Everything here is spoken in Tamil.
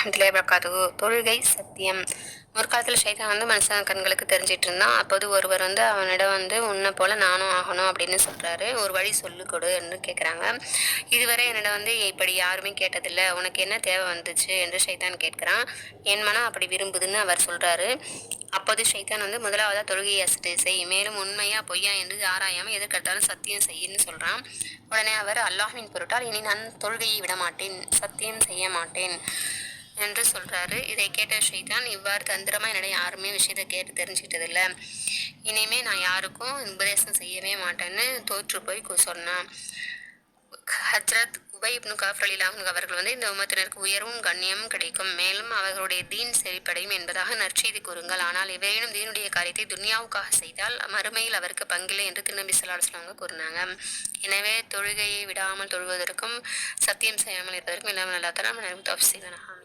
வரஹ்மத்துல்லாஹி வபரகாத்துஹு. தொழுகை சத்தியம். முற்காலத்தில் ஷைத்தான் மனுஷன் கண்களுக்கு தெரிஞ்சிட்டு இருந்தான். அப்போது ஒருவர் அவனிடம் உன்னை போல நானும் ஆகணும் அப்படின்னு சொல்றாரு. ஒரு வழி சொல்லு கொடு என்று கேட்குறாங்க. இதுவரை என்னிடம் இப்படி யாருமே கேட்டதில்லை, உனக்கு என்ன தேவை வந்துச்சு என்று ஷைத்தான் கேட்குறான். என் மனம் அப்படி விரும்புதுன்னு அவர் சொல்றாரு. அப்போது ஷைத்தான் முதலாவதா தொழுகையை செய், மேலும் உண்மையா பொய்யா என்று ஆராயாமல் எதற்கெடுத்தாலும் சத்தியம் செய்யுன்னு சொல்றான். உடனே அவர் அல்லாஹ்வின் பொருட்டால் இனி நான் தொழுகையை விட மாட்டேன், சத்தியம் செய்ய மாட்டேன் என்று சொல்றாரு. இதை கேட்ட ஷைத்தான், இவ்வாறு தந்திரமா என்னிடம் யாருமே விஷயத்தை கேட்டு தெரிஞ்சுக்கிட்டதில்லை, இனிமே நான் யாருக்கும் உபதேசம் செய்யவே மாட்டேன்னு தோற்று போய் சொன்னான். ஹஜ்ரத் உபை இப்னு கஃப் ரலியல்லாஹு அன்ஹு அவர்கள் இந்த உம்மத்தினருக்கு உயர்வும் கண்ணியமும் கிடைக்கும், மேலும் அவர்களுடைய தீன் செழிப்படையும் என்பதாக நற்செய்தி கூறுங்கள். ஆனால் இவையினும் தீனுடைய காரியத்தை துன்யாவுக்காக செய்தால் மறுமையில் அவருக்கு பங்கில்லை என்று திருநபி ஸல்லல்லாஹு அலைஹி வஸல்லம் கூறினாங்க. எனவே தொழுகையை விடாமல் தொழுவதற்கும் சத்தியம் செய்யாமல் இருப்பதற்கும் இல்லாமல் அல்லா தஆலா நமக்கு தௌஃபீக் செய்வானாக.